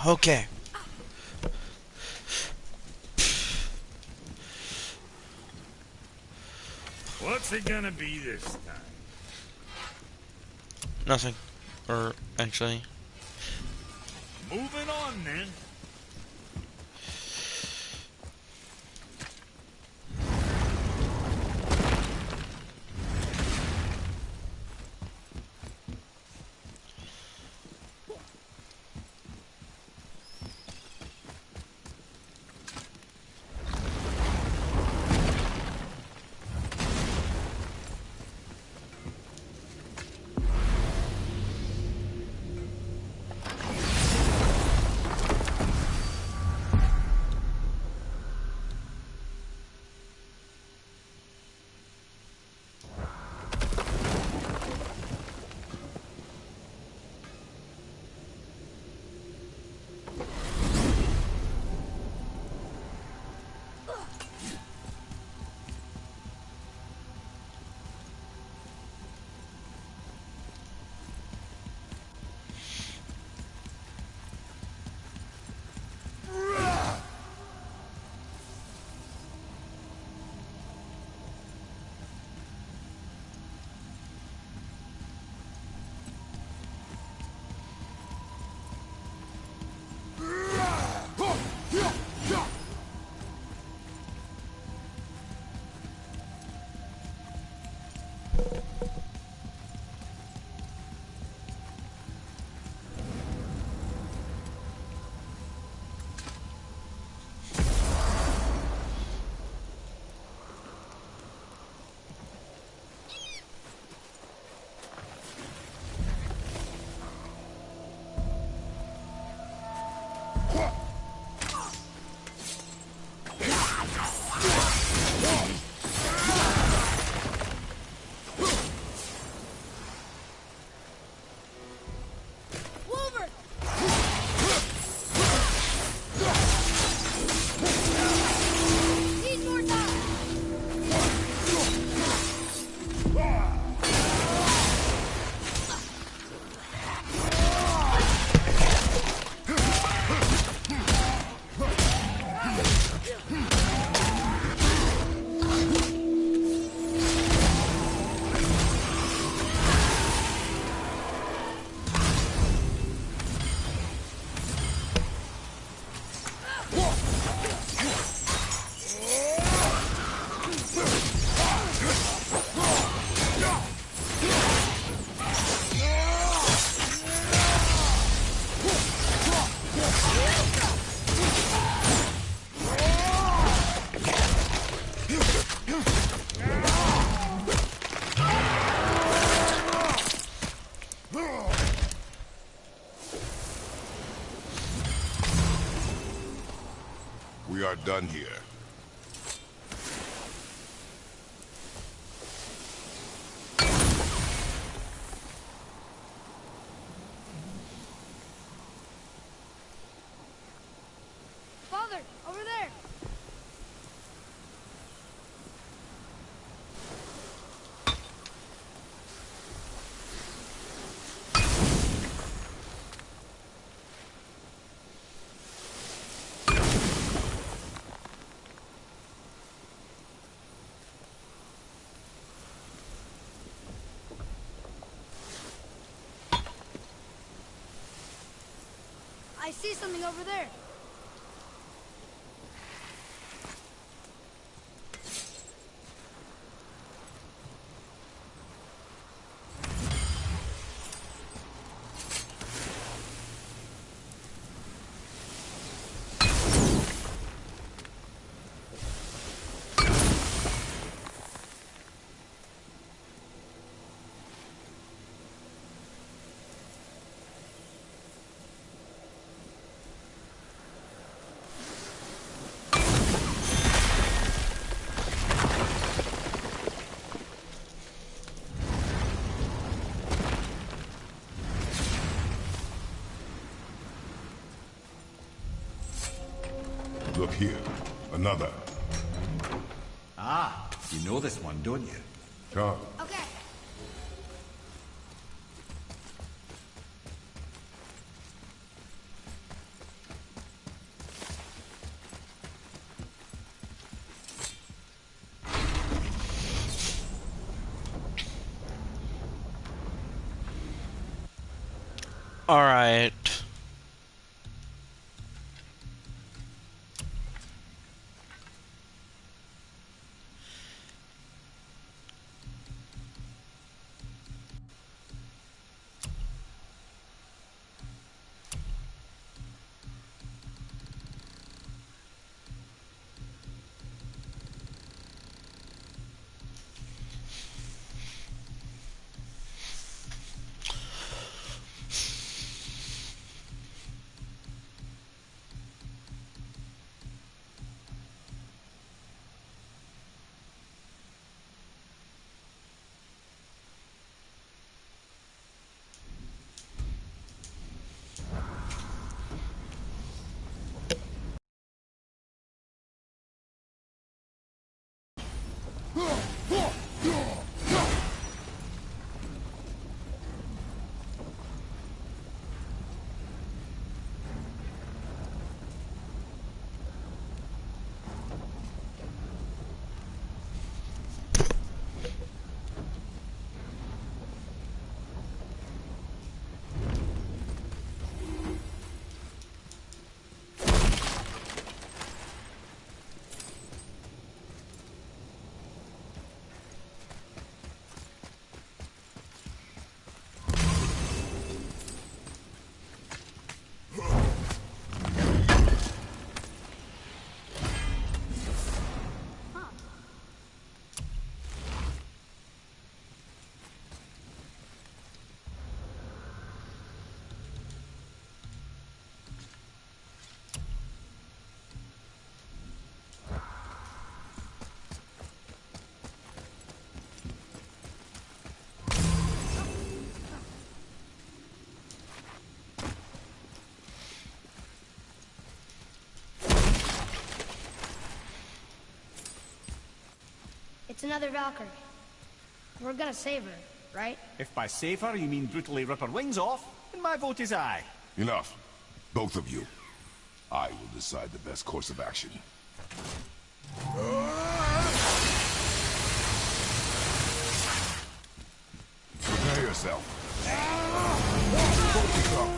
Okay. What's it gonna be this time? Nothing. Or, actually... Moving on, then. We are done here. Father, over there! I see something over there. Look here. Another. Ah, you know this one, don't you? Come. Okay. Alright. It's another Valkyrie. We're gonna save her, right? If by save her you mean brutally rip her wings off, then my vote is aye. Enough. Both of you. I will decide the best course of action. Prepare yourself. Focus up.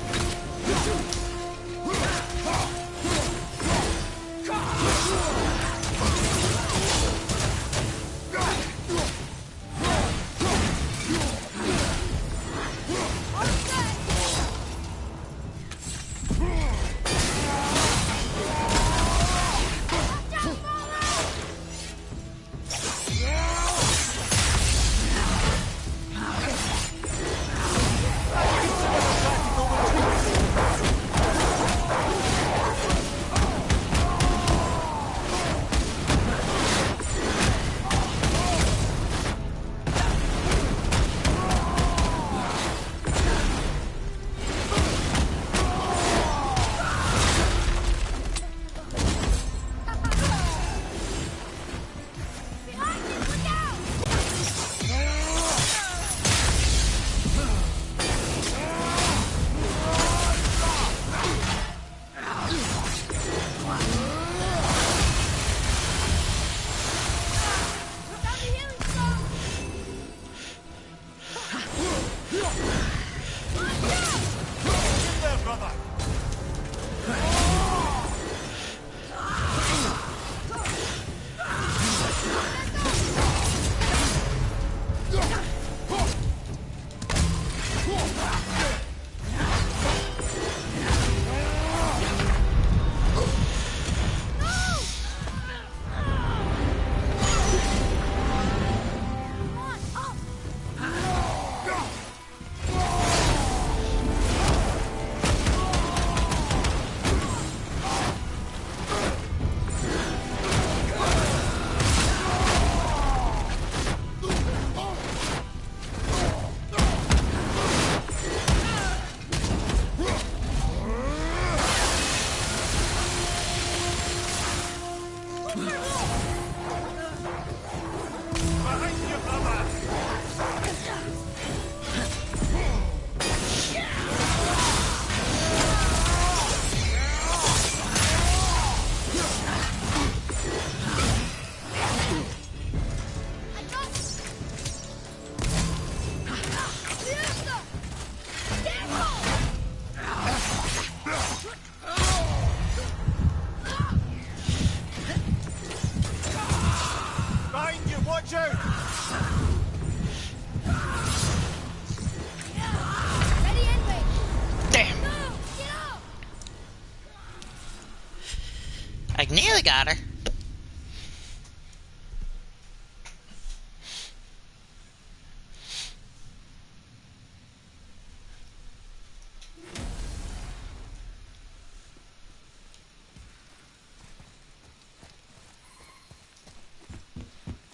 Watch out! Ready and wait. Damn! Go! Get up! I nearly got her.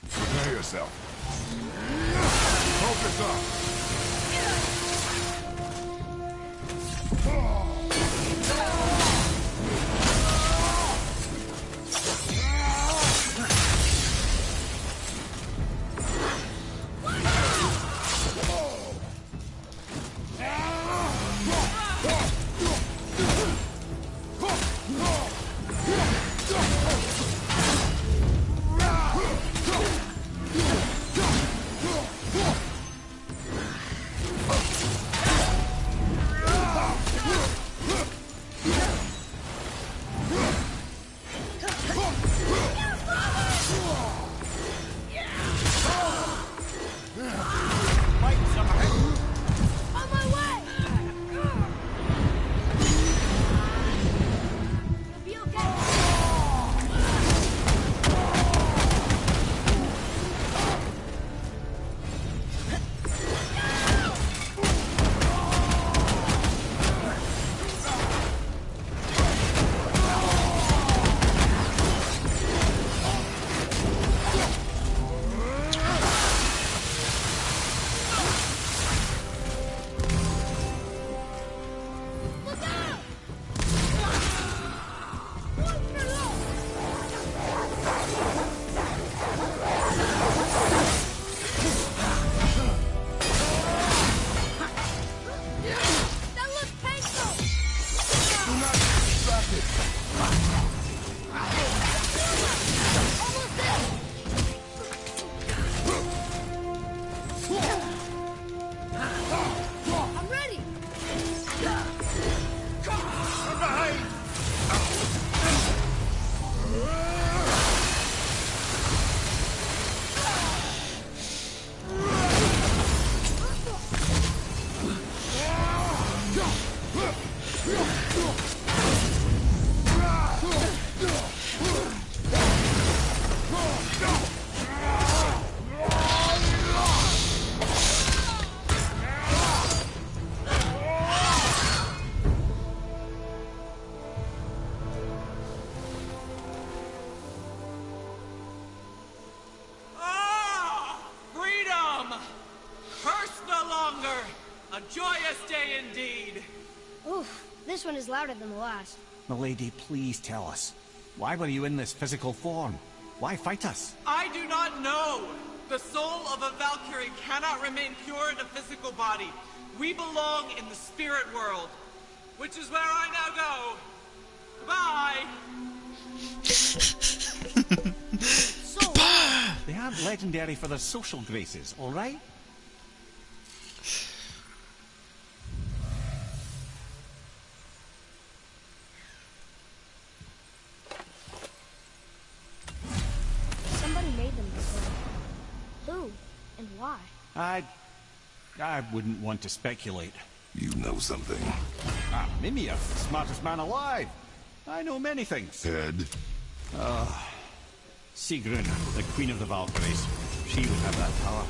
Prepare yourself. Focus up. On my way! You'll be okay. Look out! That looks painful! Do not get distracted. Almost there! I'm ready! Ah! Freedom! Cursed no longer! A joyous day indeed! Oof, this one is louder than the last. Milady, please tell us. Why were you in this physical form? Why fight us? I do not know! The soul of a Valkyrie cannot remain pure in a physical body. We belong in the spirit world, which is where I now go. Goodbye! So They aren't legendary for their social graces, all right? somebody made them this way. Who and why? I wouldn't want to speculate. You know something. Ah, Mimir, the smartest man alive. I know many things. Head. Sigrun, the Queen of the Valkyries. She would have that power.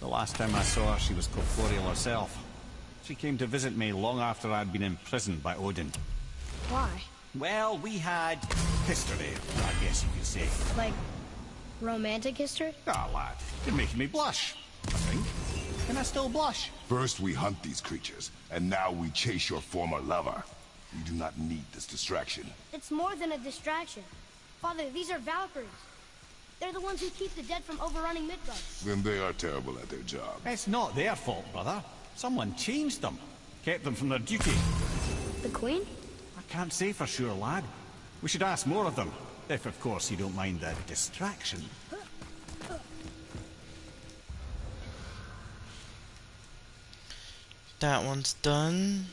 The last time I saw her, she was corporeal herself. She came to visit me long after I'd been imprisoned by Odin. Why? Well, we had history, I guess you could say. Like, romantic history? Ah, lad, you're making me blush, I think. Can I still blush? First we hunt these creatures, and now we chase your former lover. You do not need this distraction. It's more than a distraction. Father, these are Valkyries. They're the ones who keep the dead from overrunning Midgard. Then they are terrible at their job. It's not their fault, brother. Someone changed them. Kept them from their duty. The Queen? I can't say for sure, lad. We should ask more of them. If, of course, you don't mind the distraction. That one's done.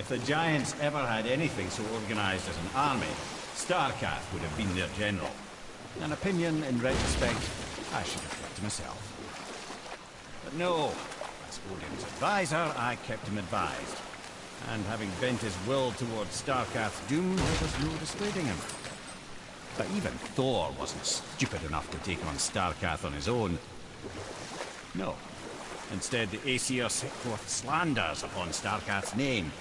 If the Giants ever had anything so organized as an army, Starkath would have been their general. An opinion, in retrospect, I should have kept to myself. But no, as Odin's advisor, I kept him advised. And having bent his will towards Starkath's doom, there was no dissuading him. But even Thor wasn't stupid enough to take on Starkath on his own. No. Instead, the Aesir set forth slanders upon Starkath's name,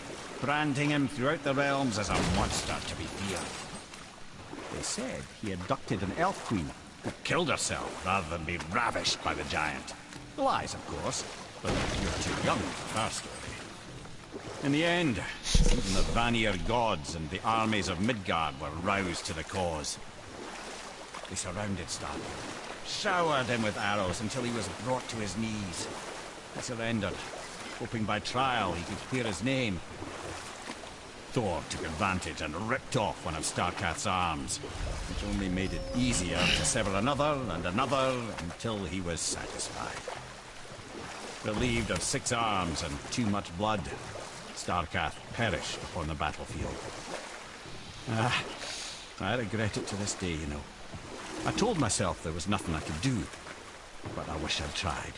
branding him throughout the realms as a monster to be feared. They said he abducted an elf queen who killed herself rather than be ravished by the giant. Lies, of course, but you're too young for her story. In the end, even the Vanir gods and the armies of Midgard were roused to the cause. They surrounded Starkath, showered him with arrows until he was brought to his knees. He surrendered, hoping by trial he could clear his name. Thor took advantage and ripped off one of Starkath's arms, which only made it easier to sever another and another until he was satisfied. Relieved of 6 arms and too much blood, Starkath perished upon the battlefield. I regret it to this day, you know. I told myself there was nothing I could do, but I wish I'd tried.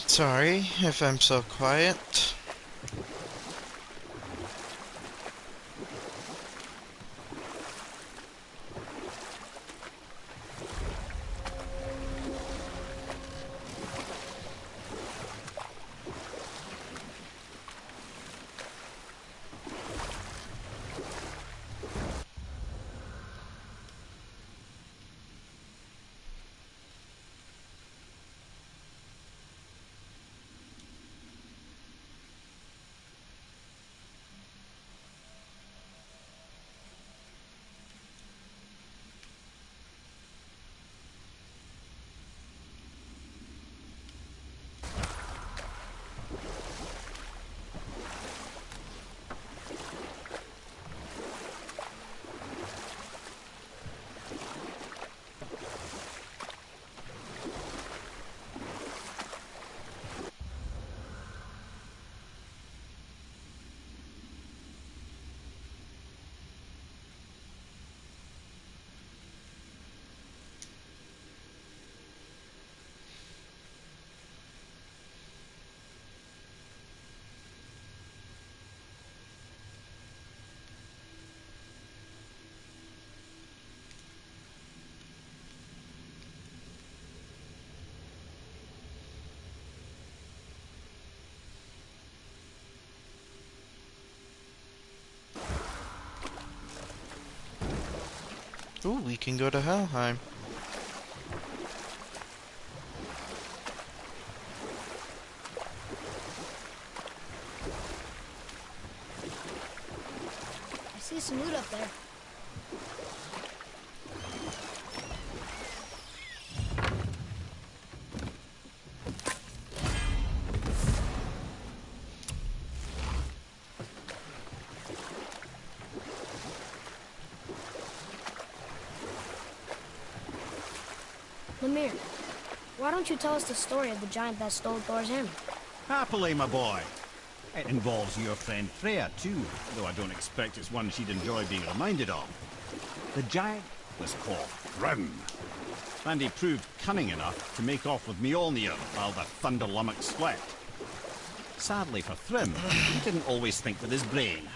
Sorry if I'm so quiet. Ooh, we can go to Helheim. I see some loot up there. Lemire, why don't you tell us the story of the giant that stole Thor's hammer? Happily, my boy. It involves your friend Freya, too, though I don't expect it's one she'd enjoy being reminded of. The giant was called Thrym. and he proved cunning enough to make off with Mjolnir while the Thunder Lummox slept. Sadly for Thrym, he didn't always think with his brain.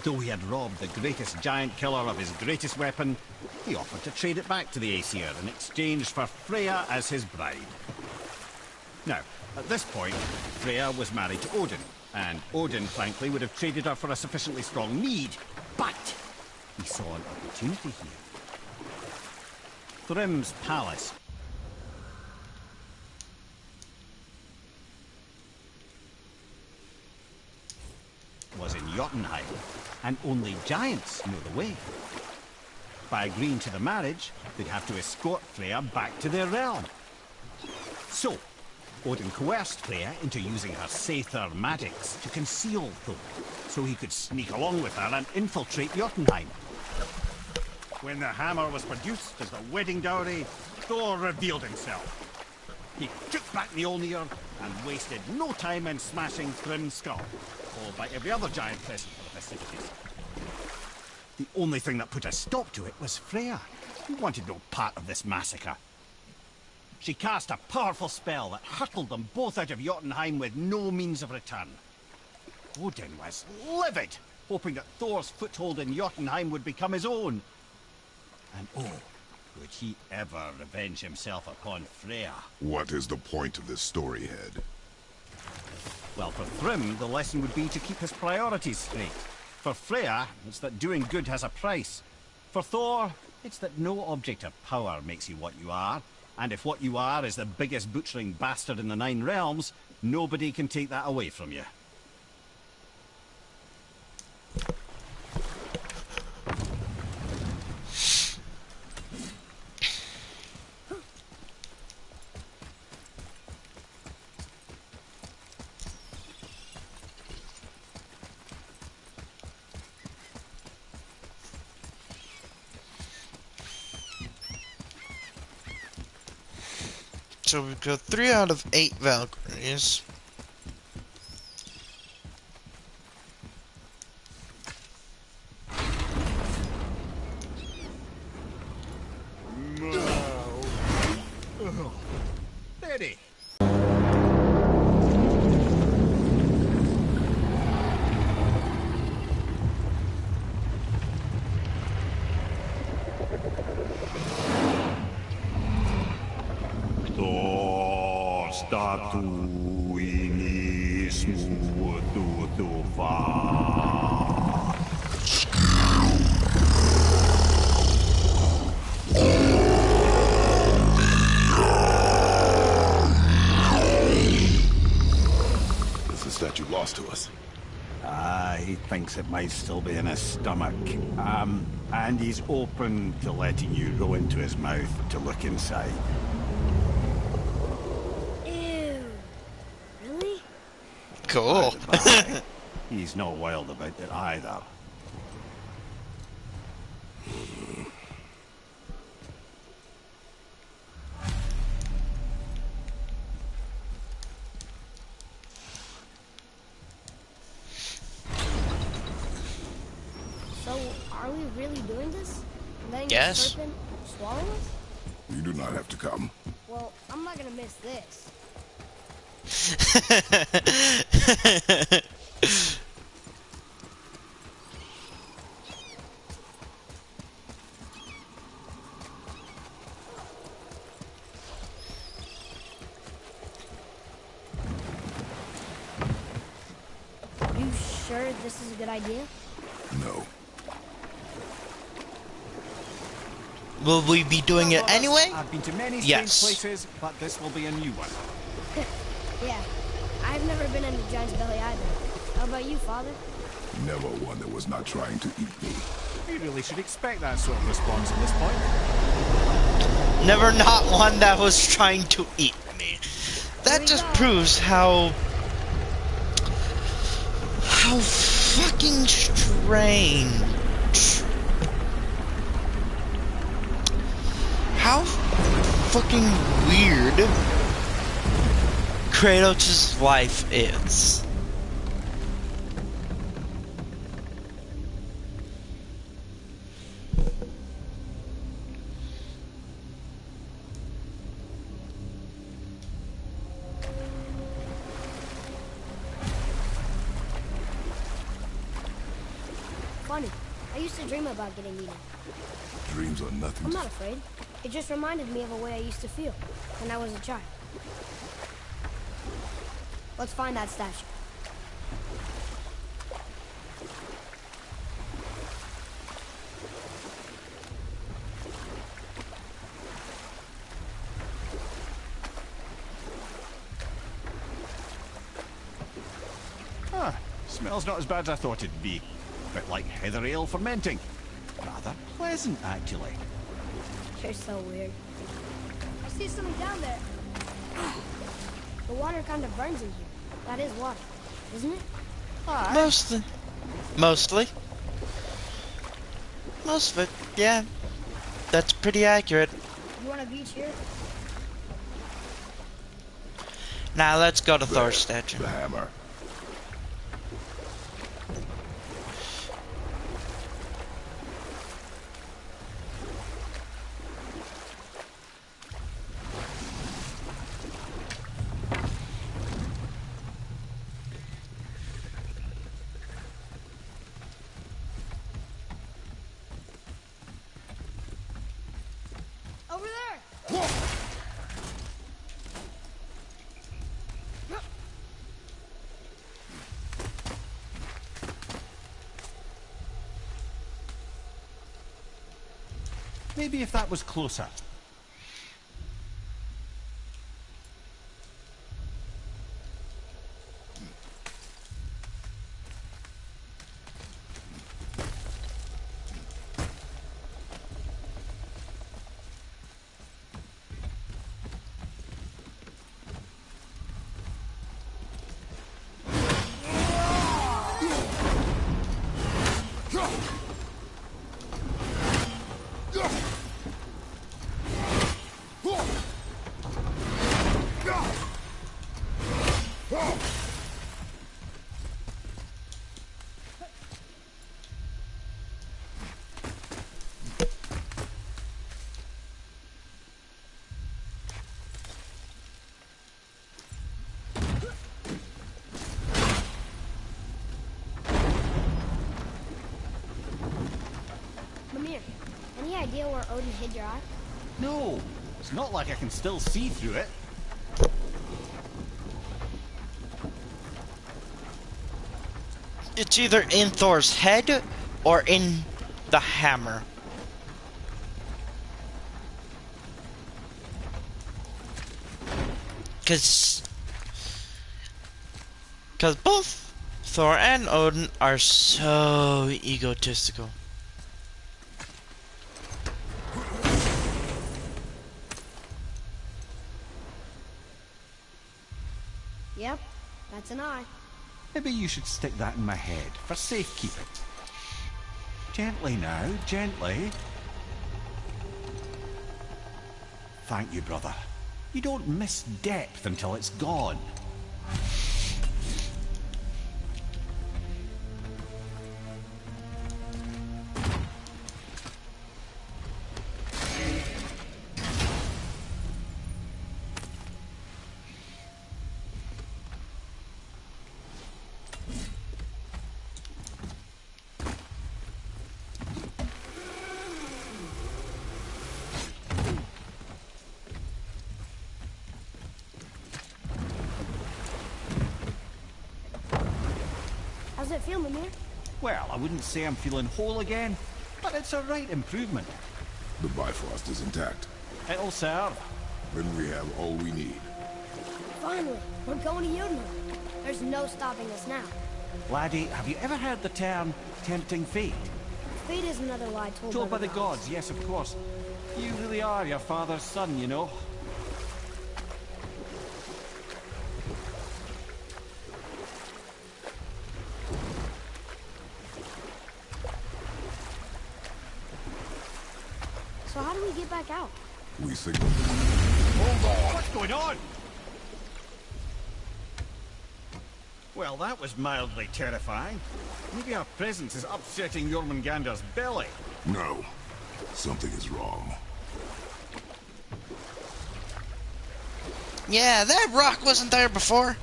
Though he had robbed the greatest giant killer of his greatest weapon, he offered to trade it back to the Aesir in exchange for Freya as his bride. Now, at this point, Freya was married to Odin, and Odin, frankly, would have traded her for a sufficiently strong need, but he saw an opportunity here. Thrym's palace was in Jotunheim, and only giants know the way. By agreeing to the marriage, they'd have to escort Freya back to their realm. So, Odin coerced Freya into using her Seithar magics to conceal Thor, so he could sneak along with her and infiltrate Jotunheim. When the hammer was produced as the wedding dowry, Thor revealed himself. He took back Mjolnir and wasted no time in smashing Thrym's skull, followed by every other giant present for the festivities. The only thing that put a stop to it was Freya, who wanted no part of this massacre. She cast a powerful spell that hurtled them both out of Jotunheim with no means of return. Odin was livid, hoping that Thor's foothold in Jotunheim would become his own. And oh, would he ever revenge himself upon Freya? What is the point of this story, Head? Well, for Thrym, the lesson would be to keep his priorities straight. For Freya, it's that doing good has a price. For Thor, it's that no object of power makes you what you are. And if what you are is the biggest butchering bastard in the Nine Realms, nobody can take that away from you. So we've got 3 out of 8 Valkyries. Ready. It's the statue lost to us. He thinks it might still be in his stomach. And he's open to letting you go into his mouth to look inside. Ew. Really? Cool. Bye. He's not wild about it either. So, are we really doing this? Letting Yes. the serpent swallow us? You do not have to come. Well, I'm not gonna miss this. You sure this is a good idea? No. Will we be doing it anyway? I've been to many strange Yes. places, but this will be a new one. Yeah. I've never been in a giant's belly either. How about you, Father? Never one that was not trying to eat me. You really should expect that sort of response at this point. Never not one that was trying to eat me. That just proves how fucking strange. How fucking weird Kratos' life is. funny. I used to dream about getting eaten. Dreams are nothing I'm to... not afraid. It just reminded me of a way I used to feel when I was a child. Let's find that statue. Ah, smells not as bad as I thought it'd be. Bit like heather ale fermenting. Rather pleasant, actually. You're so weird. I see something down there. The water kind of burns in here. That is water, isn't it? Mostly. Mostly. Most of it, yeah. That's pretty accurate. You want a beach here? Now let's go to There, Thor's statue. The hammer. Over there! Maybe if that was closer. Mimir, any idea where Odin hid your eye? No, it's not like I can still see through it. It's either in Thor's head or in the hammer. Cause both Thor and Odin are so egotistical. Yep, that's an eye. Maybe you should stick that in my head for safekeeping. Gently now, gently. Thank you, brother. You don't miss depth until it's gone. How's it feel, Mimir? Well, I wouldn't say I'm feeling whole again, but it's a right improvement. The Bifrost is intact. It'll serve. Then we have all we need. Finally, we're going to Jotunheim. There's no stopping us now. Laddie, have you ever heard the term tempting fate? Fate is another lie told, Told by the gods, yes, of course. You really are your father's son, you know. So how do we get back out? We signal. What's going on? Well, that was mildly terrifying. Maybe our presence is upsetting Jormungandr's belly. No. Something is wrong. Yeah, that rock wasn't there before.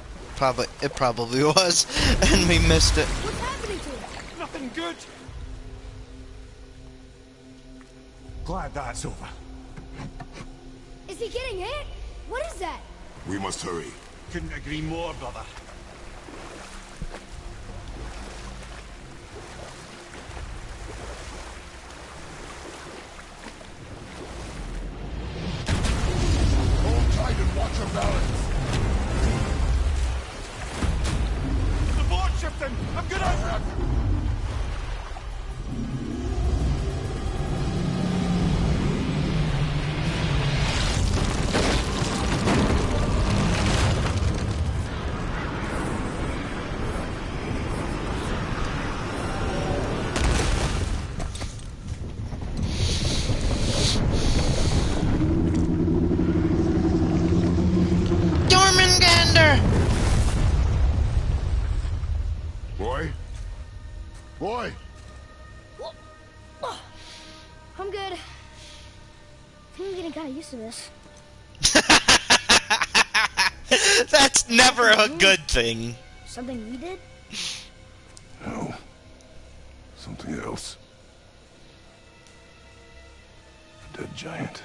It probably was, and we missed it. What's happening to us? Nothing good. Glad that's over. Is he getting hit? What is that? We must hurry. Couldn't agree more, brother. Hold tight and watch your balance. The board shifting! I'm gonna... Jormungandr! Boy? Boy! I'm good. I think I'm getting kind of used to this. That's never a good thing. Something we did? No. Something else. A dead giant.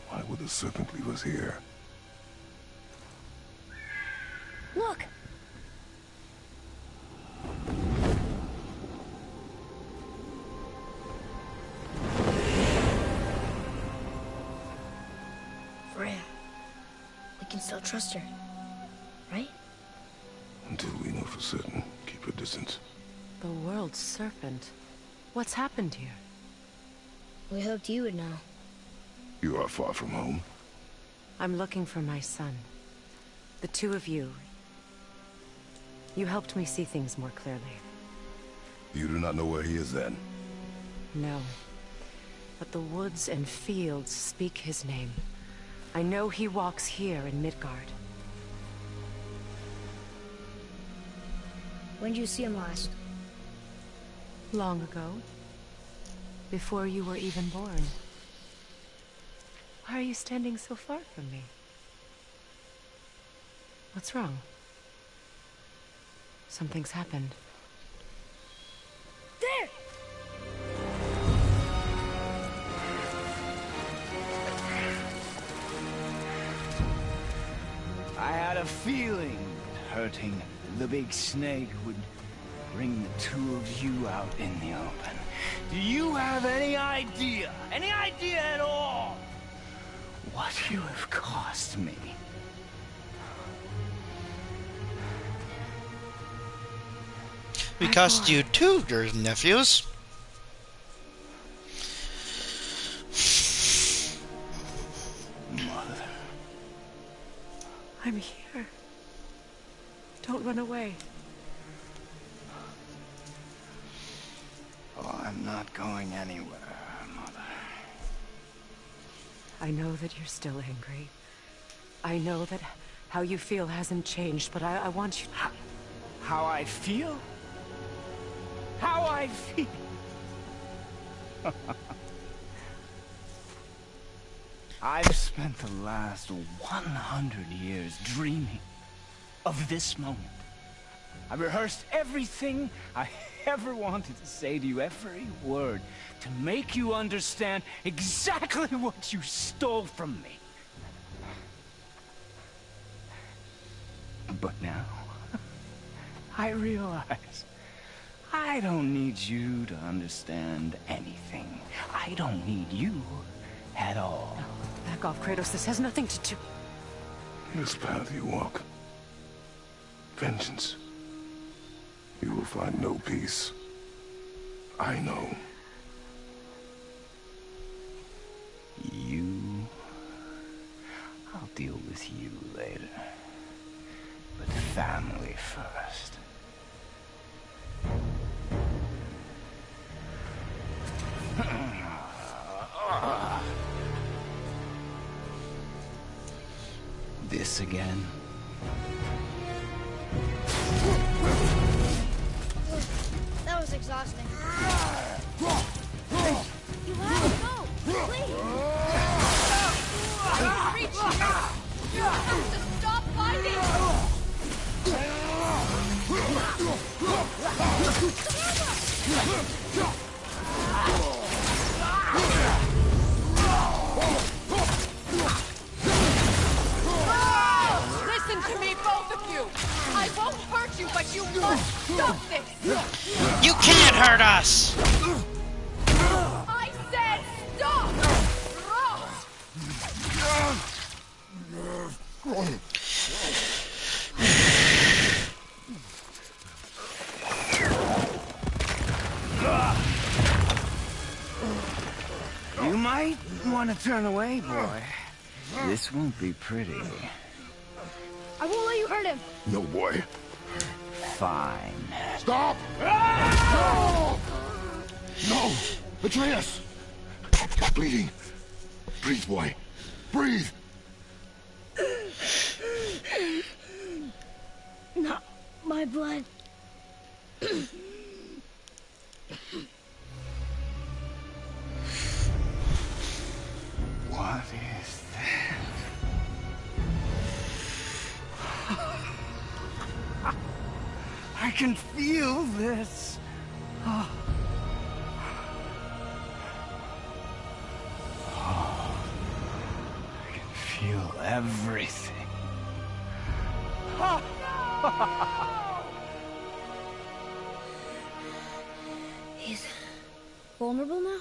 Why would the serpent leave us here? Look! Freya. We can still trust her, right? Until we know for certain, keep your distance. The world's serpent. What's happened here? We hoped you would know. You are far from home. I'm looking for my son. The two of you. You helped me see things more clearly. You do not know where he is then? No. But the woods and fields speak his name. I know he walks here in Midgard. When did you see him last? Long ago. Before you were even born. Why are you standing so far from me? What's wrong? Something's happened. There! I had a feeling hurting the big snake would bring the two of you out in the open. Do you have any idea at all, what you have cost me? We cost you two, your nephews. Mother. I'm here. Don't run away. Oh, I'm not going anywhere, Mother. I know that you're still angry. I know that how you feel hasn't changed, but I want you to... How I feel? How I feel? I've spent the last 100 years dreaming of this moment. I rehearsed everything I ever wanted to say to you, every word, to make you understand exactly what you stole from me. But now, I realize I don't need you to understand anything. I don't need you at all. No, back off, Kratos. This has nothing to do... This path you walk. Vengeance. You will find no peace. I know. You... I'll deal with you later. But family first. This again? That was exhausting. You have to go! Please! Reach! You have to stop fighting! You must stop this! You can't hurt us! I said stop! You might want to turn away, boy. This won't be pretty. I won't let you hurt him. No, boy. Fine. Stop! No! No! Atreus! He's bleeding. Breathe, boy. Breathe! Not my blood. What is that? I can feel this. Oh. I can feel everything. He's vulnerable now?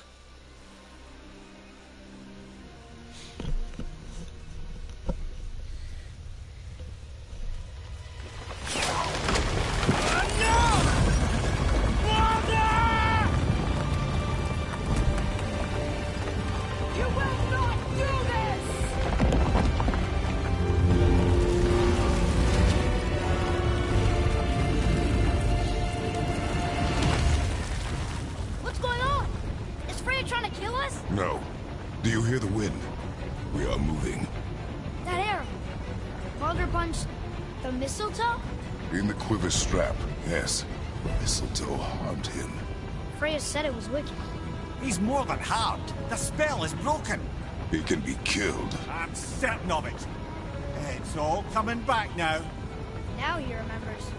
You will not do this! What's going on? Is Freya trying to kill us? No. Do you hear the wind? We are moving. That arrow. Father punched the mistletoe? In the quiver strap, yes. Mistletoe harmed him. Freya said it was wicked. He's more than harmed. The spell is broken. He can be killed. I'm certain of it. It's all coming back now. Now he remembers.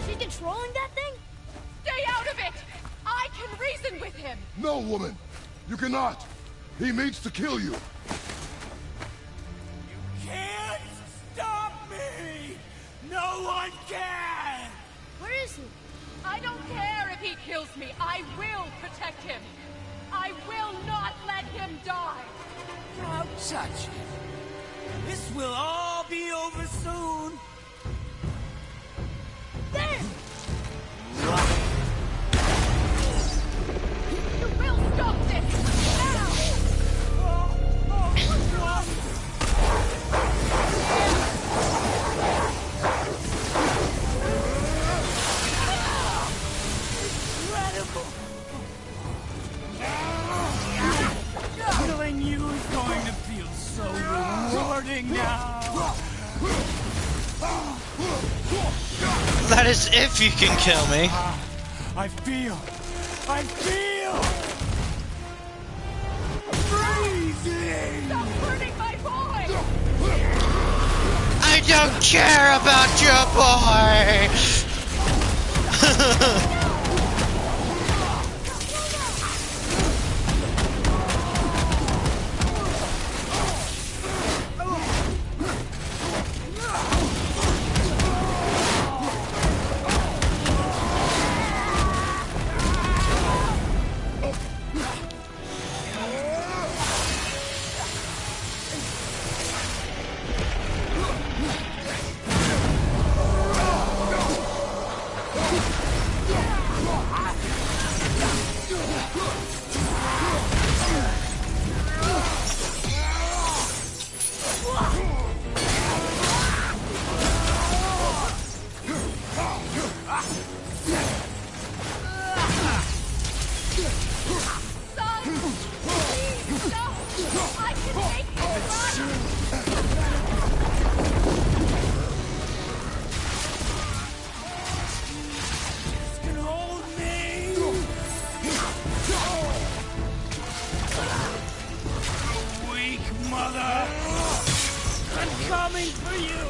She's controlling that thing? Stay out of it! I can reason with him! No, woman! You cannot! He means to kill you! Can't stop me! No one can! Where is he? I don't care if he kills me. I will protect him. I will not let him die. Don't touch it. This will all be over soon. There! You will stop this now! Killing you is going to feel so rewarding now. That is if you can kill me. I feel freezing. Stop hurting my boy! I don't care about your boy! Son! Please, stop! I can make you run! Can hold me. Weak mother. I'm coming for you.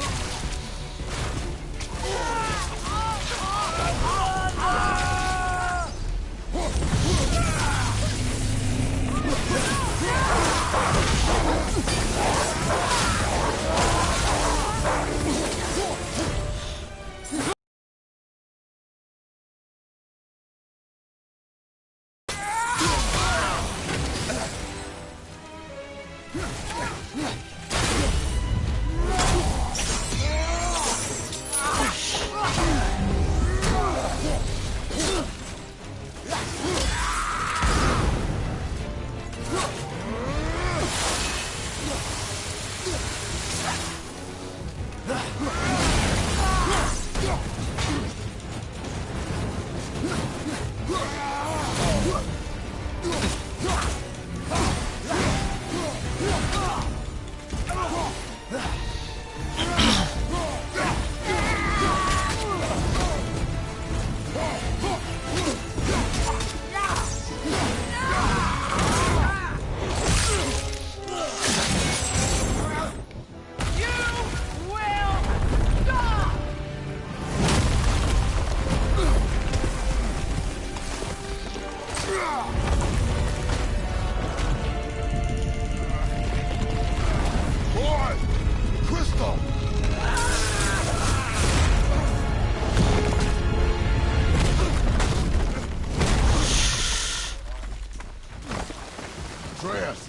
Atreus!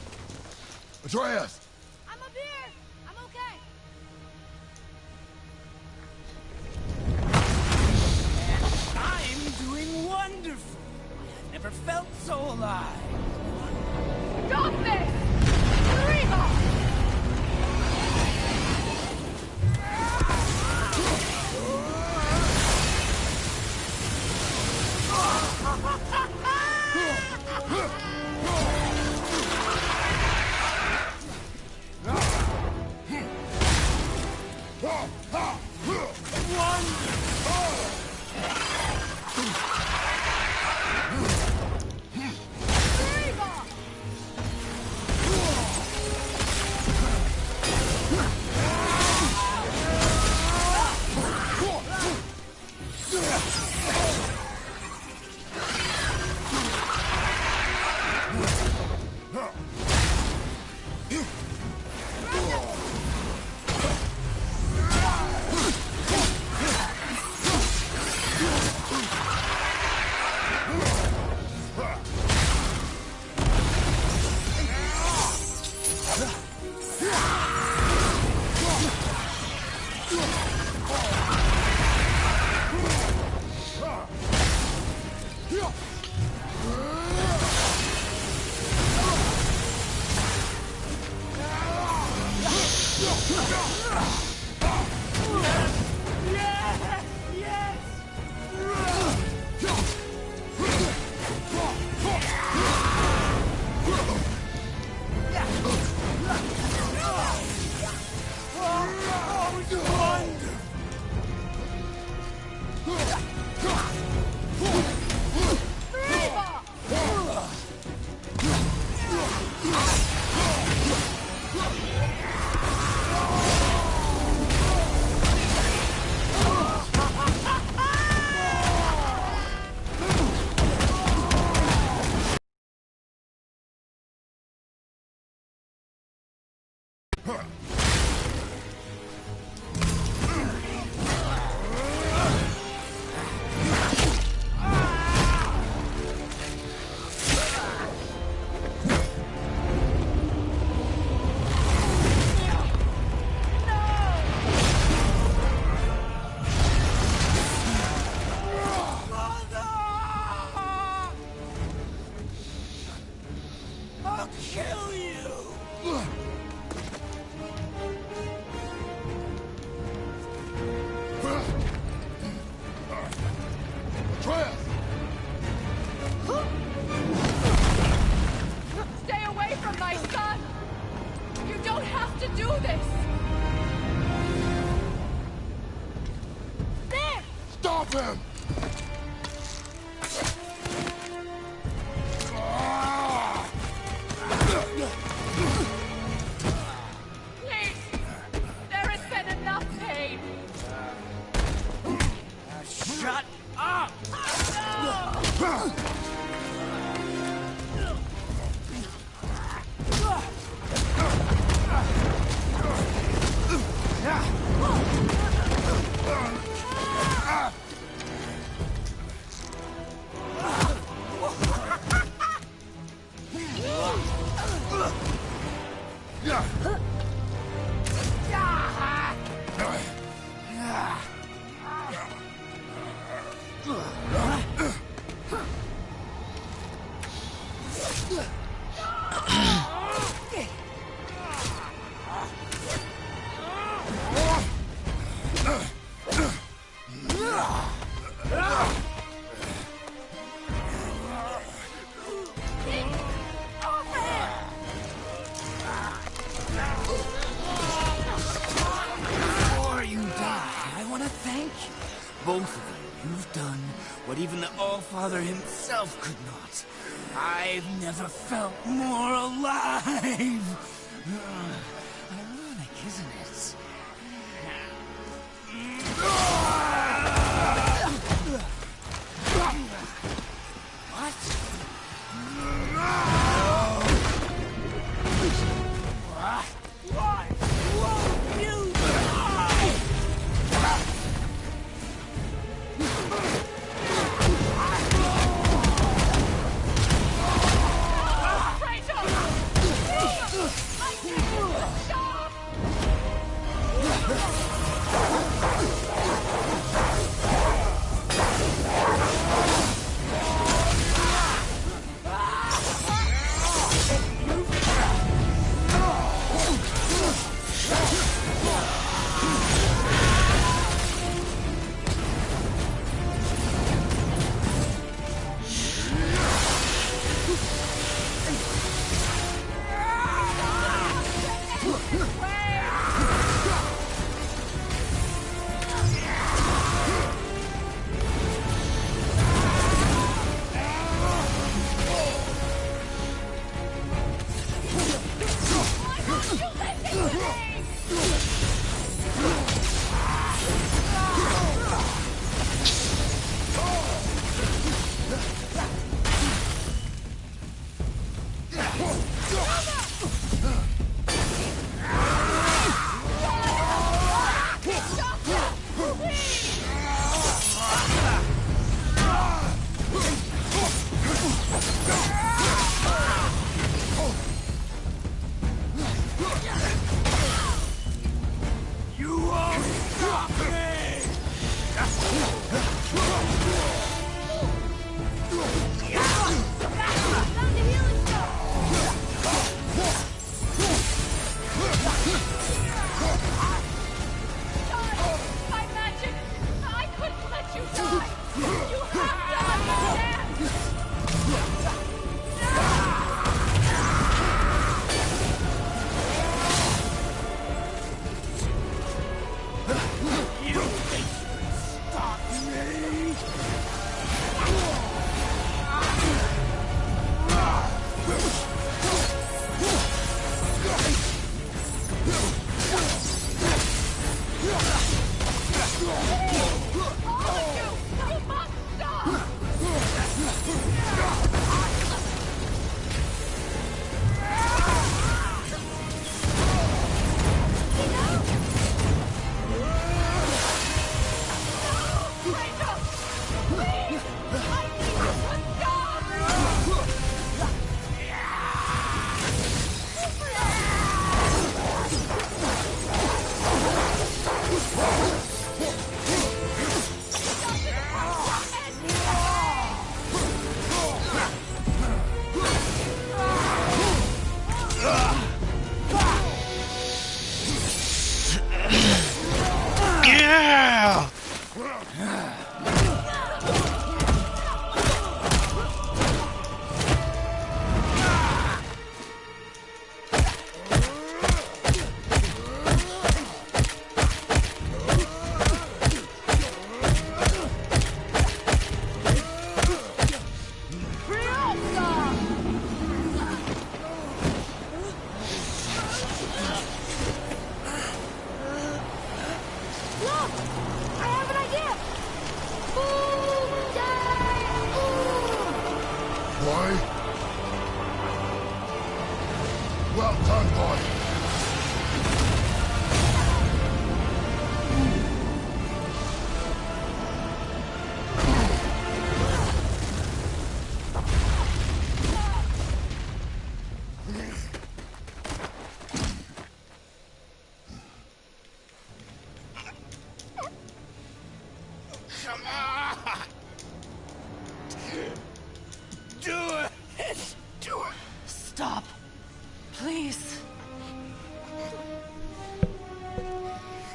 Atreus! I'm up here! I'm okay! I'm doing wonderful. I've never felt so alive. Stop this! Reba! I'll kill you! Atreus! Stay away from my son! You don't have to do this! There! Stop him! Please! There has been enough pain! Shut up! Before you die, I want to thank you. Both of you. You've done what even the All-Father himself could not. I've never felt more alive. Ironic, isn't it? Why won't you die? Kratos! Well done, boy. Come on! Do it! Do it! Stop. Please.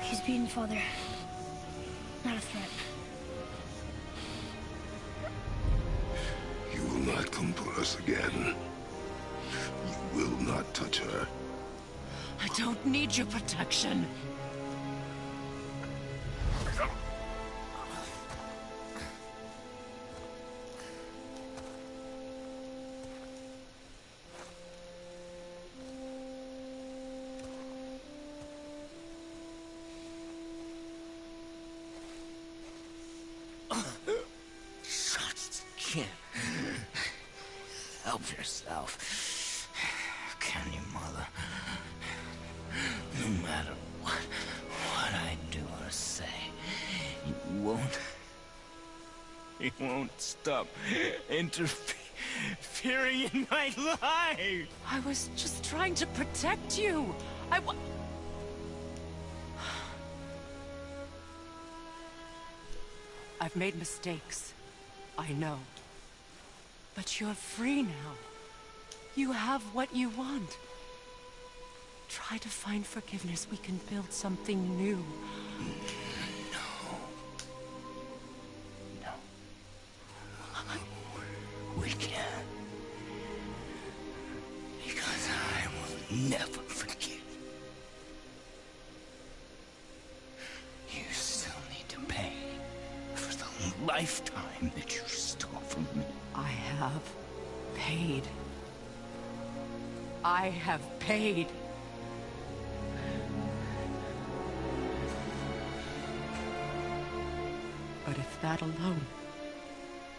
He's beaten, Father. Not a threat. You will not come for us again. You will not touch her. I don't need your protection. Just can't help yourself. Can you, Mother? No matter what I do or say, you won't stop interfering in my life. I was just trying to protect you. I've made mistakes. I know. But you're free now. You have what you want. Try to find forgiveness. We can build something new. No. We can't. Because I will never forgive. You still need to pay for the lifetime that you stole from me. I have paid. I have paid. But if that alone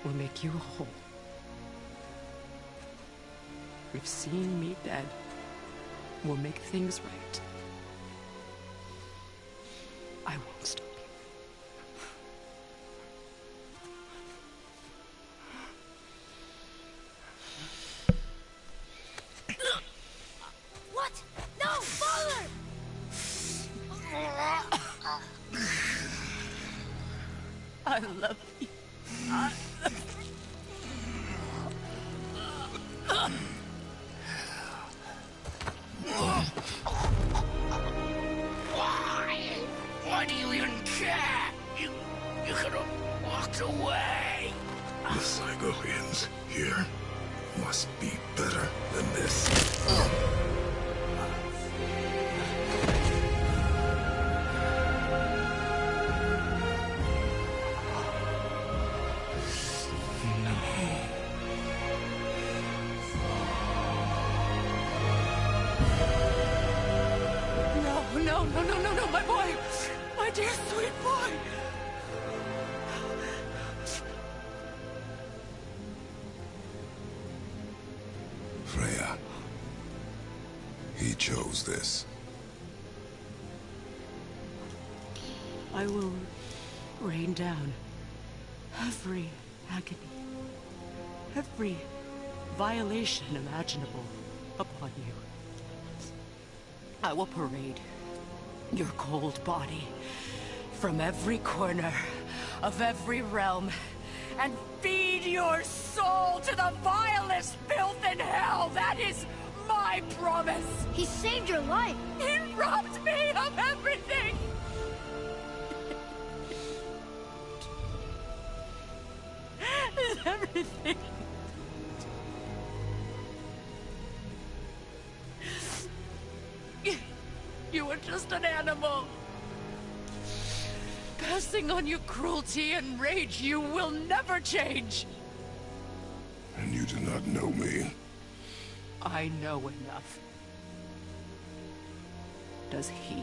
will make you whole, if seeing me dead will make things right, I won't stop you. What? No, Father! I love you. Why do you even care? You could have walked away. The Cygolians here must be better than this. No, my boy! My dear sweet boy! Freya. He chose this. I will rain down every agony, every violation imaginable upon you. I will parade your cold body from every corner of every realm and feed your soul to the vilest filth in hell. That is my promise. He saved your life. He robbed me of everything. Everything. You were just an animal. Passing on your cruelty and rage, you will never change. And you do not know me. I know enough. Does he?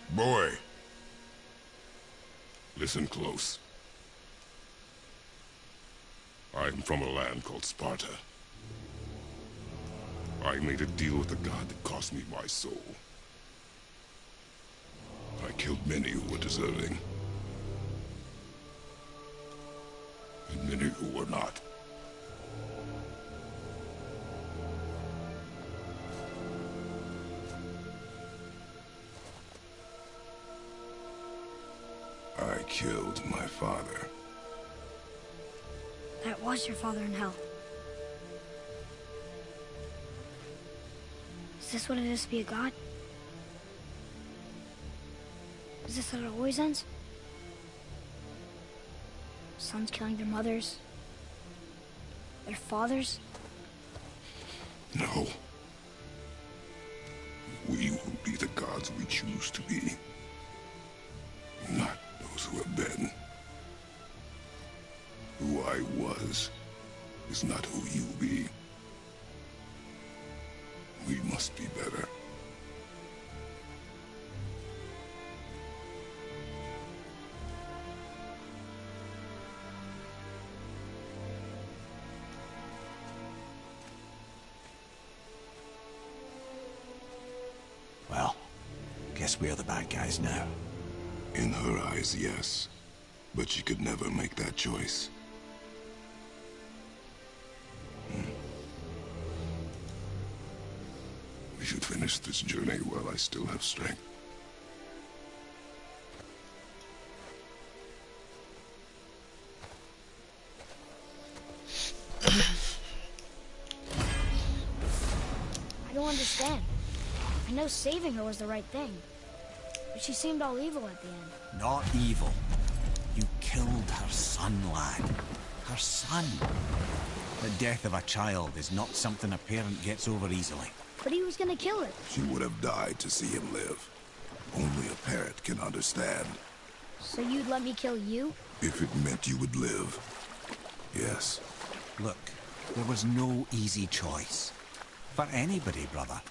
Boy. Listen close. I'm from a land called Sparta. I made a deal with the god that cost me my soul. I killed many who were deserving. And many who were not. I killed my father. That was your father in hell. Is this what it is to be a god? Is this how it always ends? Sons killing their mothers? Their fathers? No. We will be the gods we choose to be. Not those who have been. Who I was is not who you be. We must be better. Well, guess we're the bad guys now. In her eyes, yes. But she could never make that choice. We should finish this journey while I still have strength. I don't understand. I know saving her was the right thing. But she seemed all evil at the end. Not evil. You killed her son, lad. Her son. The death of a child is not something a parent gets over easily. But he was gonna kill her. She would have died to see him live. Only a parent can understand. So you'd let me kill you? If it meant you would live. Yes. Look, there was no easy choice. For anybody, brother.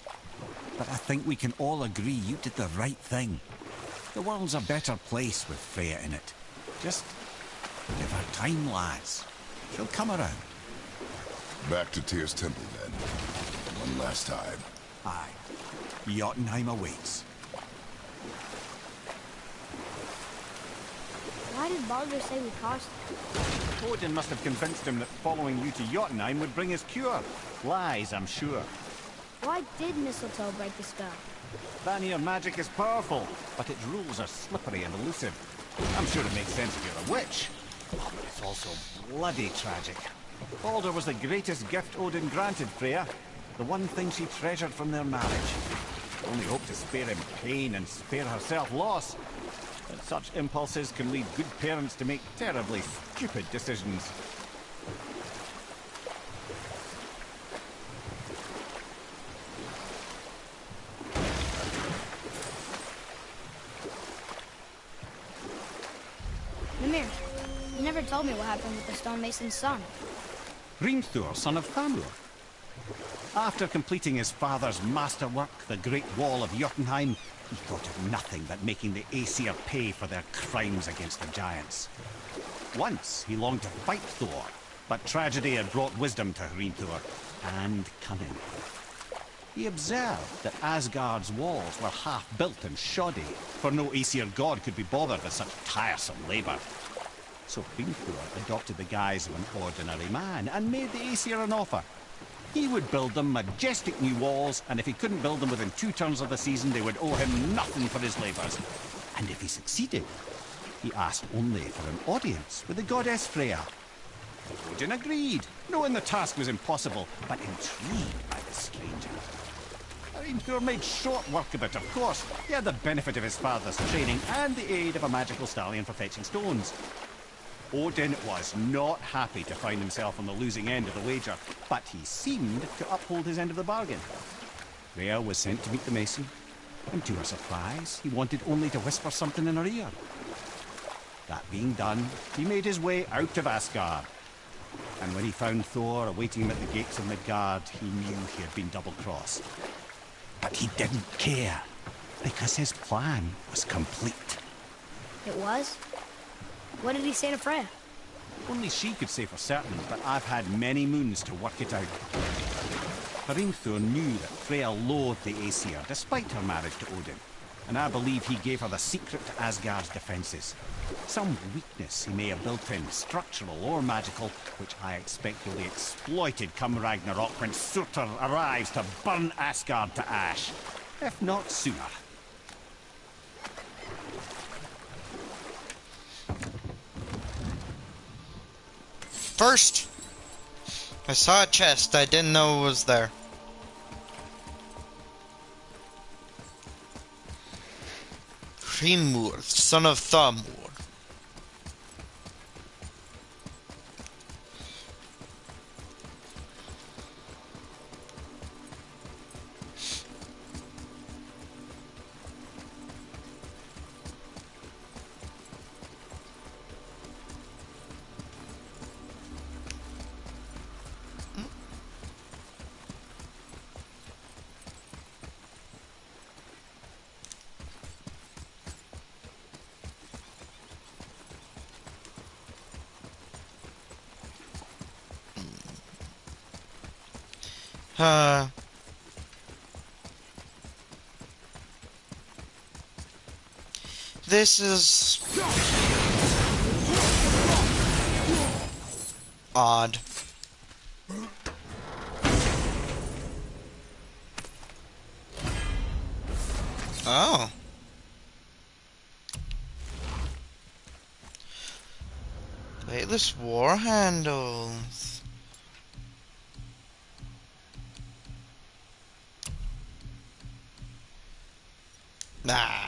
But I think we can all agree you did the right thing. The world's a better place with Freya in it. Just give her time, lads. She'll come around. Back to Tyr's temple, then. One last time. Aye. Jotunheim awaits. Why did Baldur say we cost him? Odin must have convinced him that following you to Jotunheim would bring his cure. Lies, I'm sure. Why did Mistletoe break the spell? Vanir magic is powerful, but its rules are slippery and elusive. I'm sure it makes sense if you're a witch. But it's also bloody tragic. Baldur was the greatest gift Odin granted Freya. The one thing she treasured from their marriage. Only hope to spare him pain and spare herself loss. But such impulses can lead good parents to make terribly stupid decisions. Mimir, you never told me what happened with the stonemason's son. Hrimthur, son of Thamur. After completing his father's masterwork, the Great Wall of Jotunheim, he thought of nothing but making the Aesir pay for their crimes against the giants. Once he longed to fight Thor, but tragedy had brought wisdom to Hrimthur, and cunning. He observed that Asgard's walls were half-built and shoddy, for no Aesir god could be bothered with such tiresome labor. So Hrimthur adopted the guise of an ordinary man and made the Aesir an offer. He would build them majestic new walls, and if he couldn't build them within 2 turns of the season, they would owe him nothing for his labors. And if he succeeded, he asked only for an audience with the goddess Freya. Odin agreed, knowing the task was impossible, but intrigued by the stranger. Hrimthur made short work of it, of course. He had the benefit of his father's training and the aid of a magical stallion for fetching stones. Odin was not happy to find himself on the losing end of the wager, but he seemed to uphold his end of the bargain. Freya was sent to meet the mason, and to her surprise, he wanted only to whisper something in her ear. That being done, he made his way out of Asgard. And when he found Thor awaiting him at the gates of Midgard, he knew he had been double-crossed. But he didn't care, because his plan was complete. It was? What did he say to Freya? Only she could say for certain, but I've had many moons to work it out. Hrimthur knew that Freya loathed the Aesir, despite her marriage to Odin, and I believe he gave her the secret to Asgard's defences. Some weakness he may have built in, structural or magical, which I expect will be exploited come Ragnarok when Surtur arrives to burn Asgard to ash. If not sooner. First, I saw a chest. I didn't know it was there. Hrimur, son of Thamur. This is odd. Oh. Weightless war handles. Nah.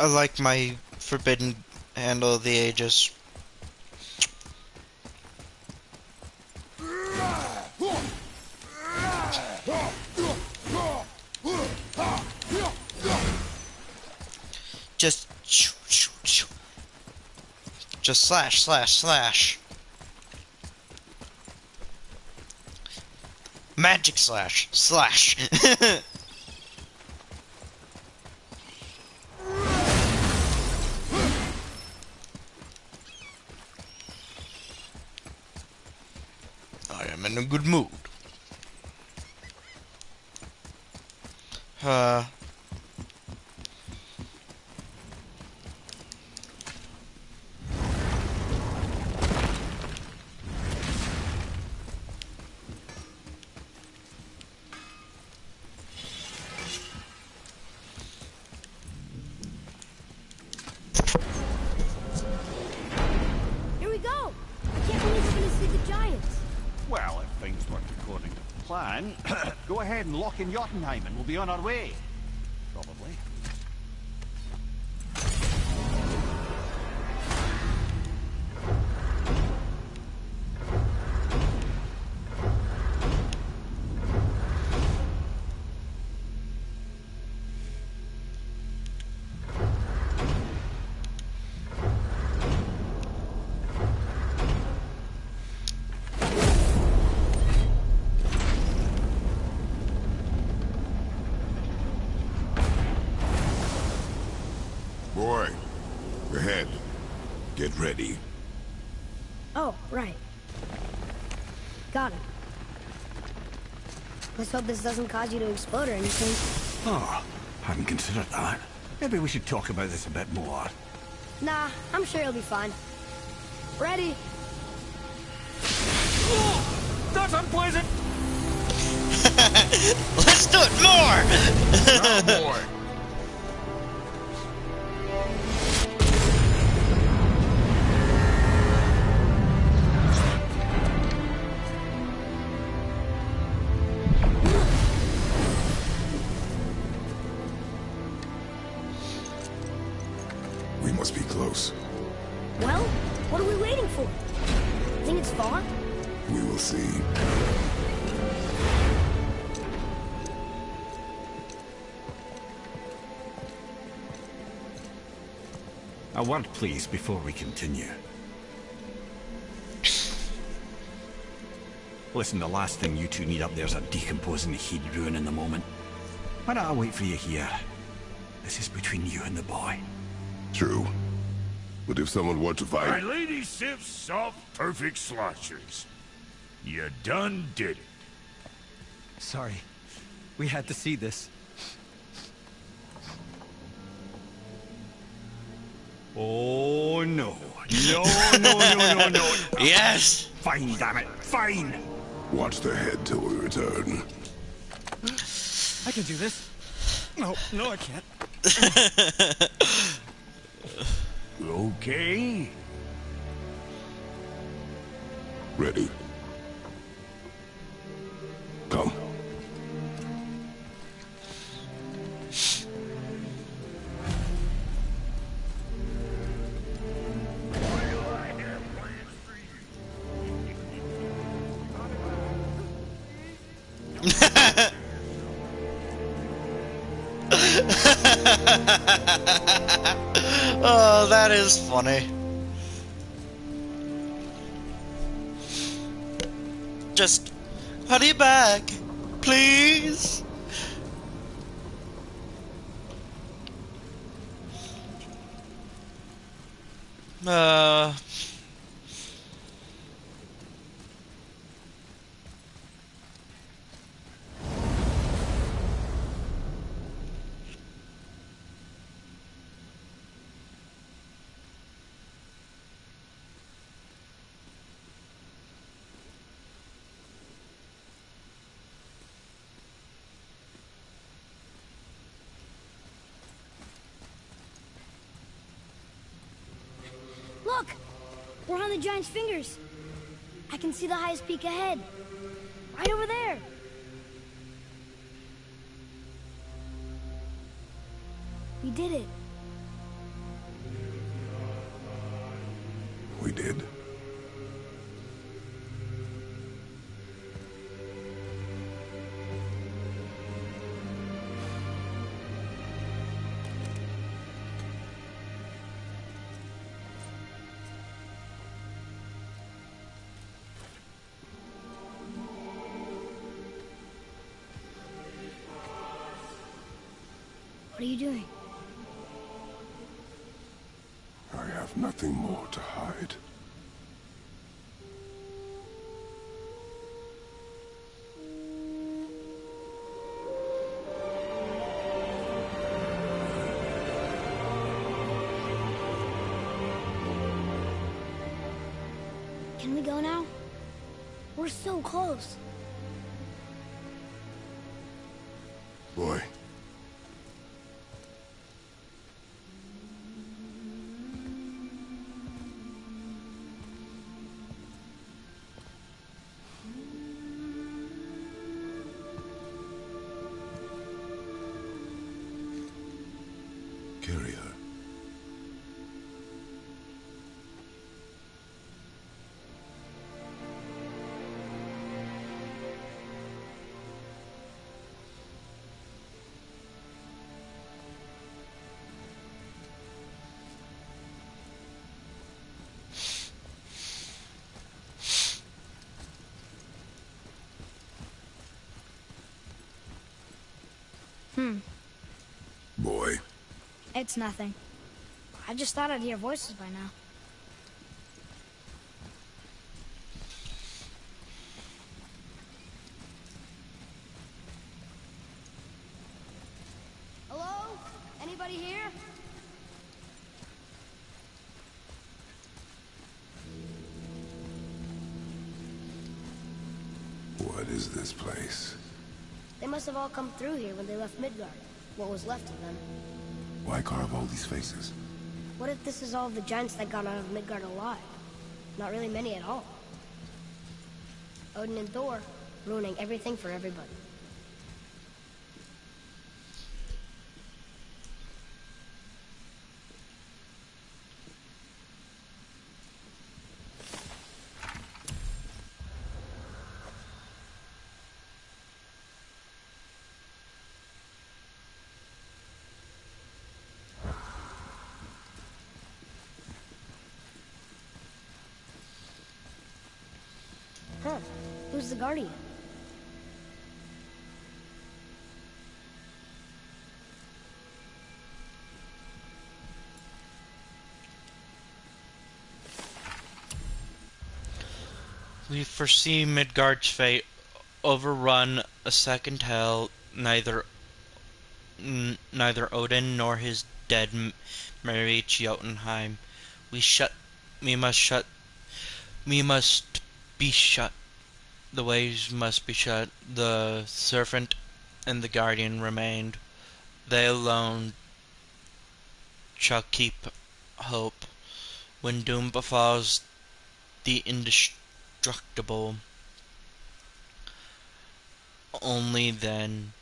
I like my forbidden handle of the ages. Just slash, slash, slash. Magic slash, slash. I am in a good mood. Here we go! I can't believe we're gonna see the giants. Well, if things work according to plan, go ahead and lock in Jotunheim and we'll be on our way. Probably. Boy, ahead. Get ready. Oh, right. Got it. Let's hope this doesn't cause you to explode or anything. Oh, hadn't considered that. Maybe we should talk about this a bit more. Nah, I'm sure you'll be fine. Ready? Oh, that's unpleasant! Let's do it more! Oh, boy. We must be close. Well, what are we waiting for? Think it's far? We will see. A word, please, before we continue. Listen, the last thing you two need up there is a decomposing heat ruining the moment. Why don't I wait for you here? This is between you and the boy. True. But if someone were to My fight... Lady Sif's soft, perfect sloshers. You done did it. Sorry. We had to see this. Oh, no. No. Yes! Fine, damn it. Fine. Watch the head till we return. I can do this. No, I can't. Okay. Ready. Come. Oh, that is funny. Just hurry back, please. Look! We're on the giant's fingers. I can see the highest peak ahead. Right over there. We did it. We did. What are you doing? I have nothing more to hide. Can we go now? We're so close. Boy. Carry her. Boy. It's nothing. I just thought I'd hear voices by now. Hello? Anybody here? What is this place? They must have all come through here when they left Midgard. What was left of them. Why carve all these faces? What if this is all the giants that got out of Midgard alive? Not really many at all. Odin and Thor, ruining everything for everybody. Huh. Who's the Guardian? We foresee Midgard's fate, overrun a second hell. Neither Odin nor his dead may reach Jotunheim. We must be shut. The ways must be shut. The serpent and the guardian remained. They alone shall keep hope. When doom befalls the indestructible, only then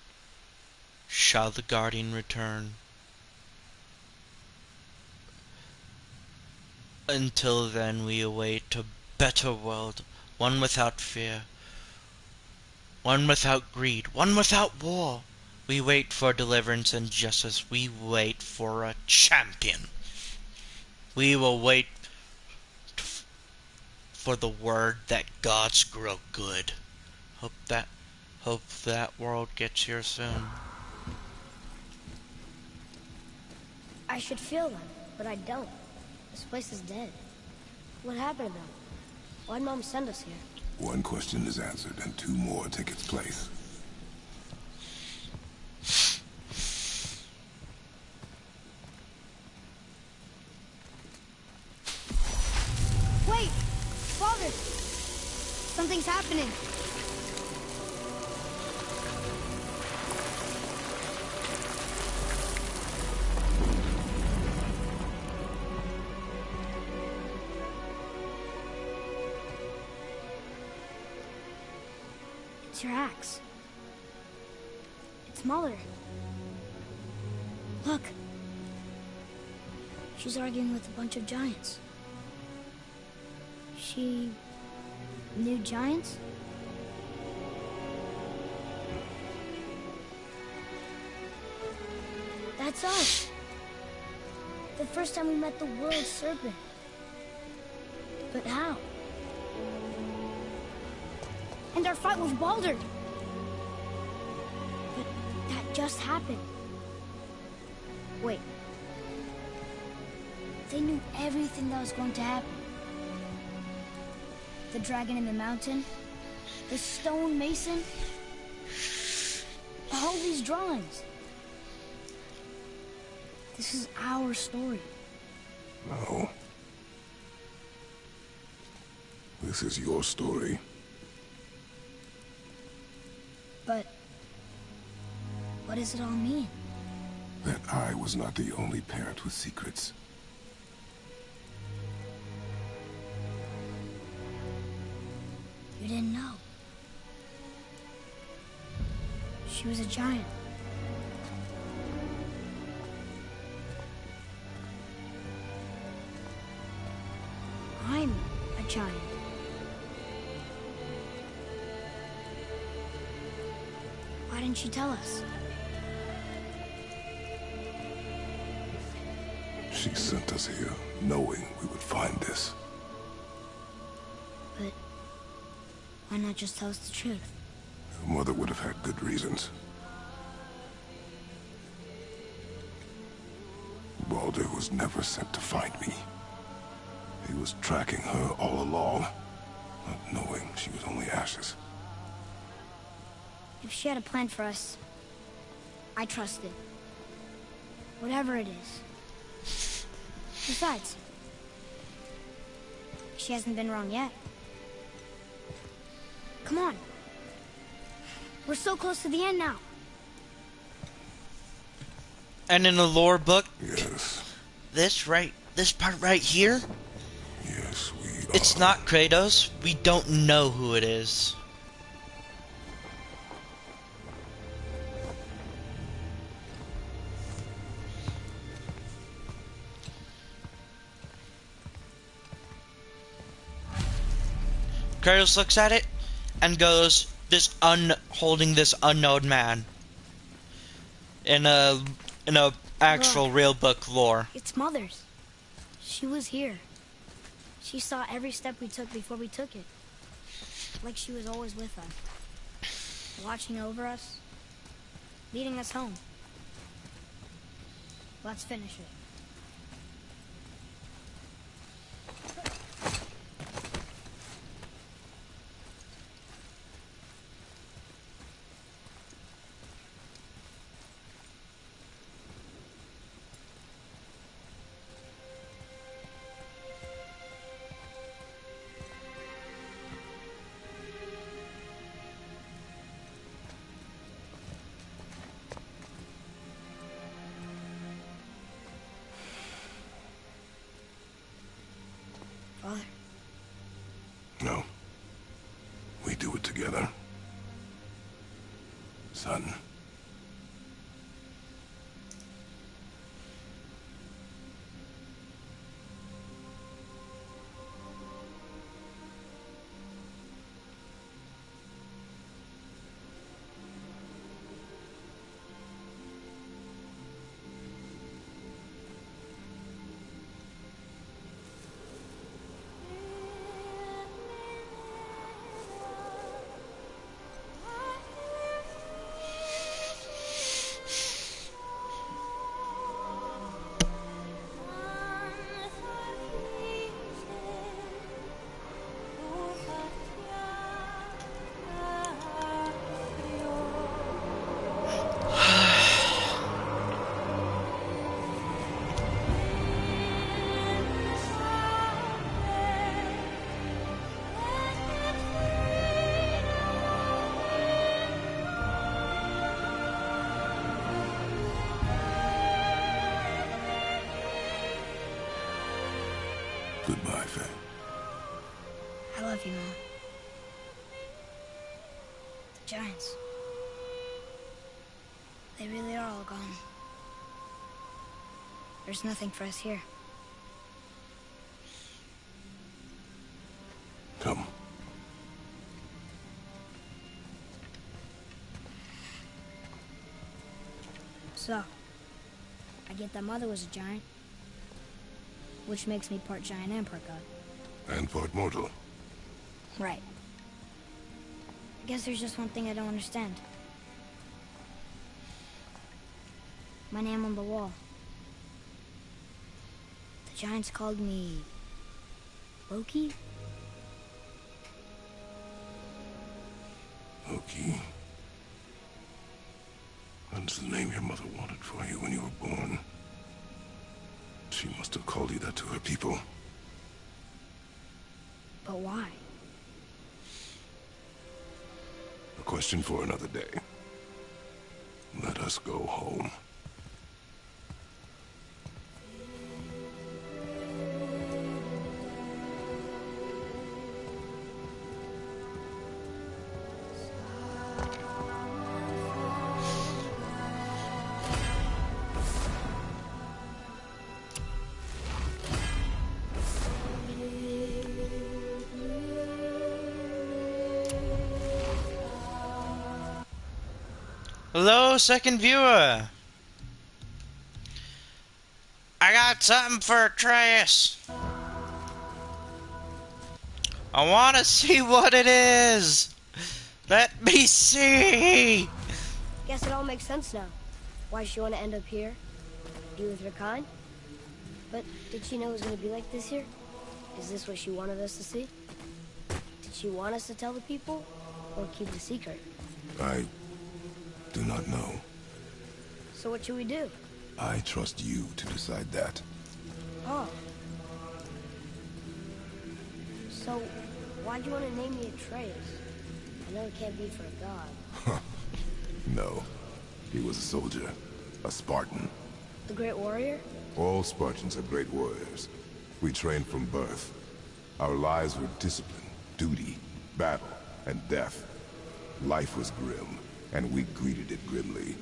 shall the guardian return. Until then we await a better world, one without fear, one without greed, one without war. We wait for deliverance and justice. We wait for a champion. We will wait for the word that gods grow good. Hope that world gets here soon. I should feel them, but I don't. This place is dead. What happened to them? Why'd Mom send us here? One question is answered, and two more take its place. Wait! Father! Something's happening. It's your axe. It's Mother. Look. She's arguing with a bunch of giants. She knew giants? That's us. The first time we met the world serpent. But how? And our fight with Baldur. But that just happened. Wait. They knew everything that was going to happen. The dragon in the mountain, the stone mason, all these drawings. This is our story. No. This is your story. But what does it all mean? That I was not the only parent with secrets. You didn't know. She was a giant. I'm a giant. Why didn't she tell us? She sent us here, knowing we would find this. But why not just tell us the truth? Your mother would have had good reasons. Baldur was never sent to find me. He was tracking her all along, not knowing she was only ashes. If she had a plan for us, I trust it. Whatever it is. Besides, she hasn't been wrong yet. Come on. We're so close to the end now. And in the lore book, yes, this part right here, yes, it's not Kratos. We don't know who it is. Kratos looks at it and goes, holding this unknown man. In a actual real book lore. It's Mother's. She was here. She saw every step we took before we took it. Like she was always with us. Watching over us. Leading us home. Let's finish it. Father? No. We do it together. Son. Goodbye, Faye. I love you, Mom. The Giants. They really are all gone. There's nothing for us here. Come. So, I get that Mother was a giant, which makes me part giant and part god. And part mortal. Right. I guess there's just one thing I don't understand. My name on the wall. The Giants called me... Loki? Loki. That's the name your mother wanted for you when you were born. She must have called you that to her people. But why? A question for another day. Let us go home. Hello, second viewer. I got something for Atreus. I want to see what it is. Let me see. Guess it all makes sense now. Why she want to end up here? Be with her kind? But did she know it was going to be like this here? Is this what she wanted us to see? Did she want us to tell the people? Or keep the secret? I do not know. So what should we do? I trust you to decide that. Oh. So, why'd you want to name me Atreus? I know it can't be for a god. No. He was a soldier. A Spartan. The Great Warrior? All Spartans are great warriors. We trained from birth. Our lives were discipline, duty, battle, and death. Life was grim, and we greeted it grimly.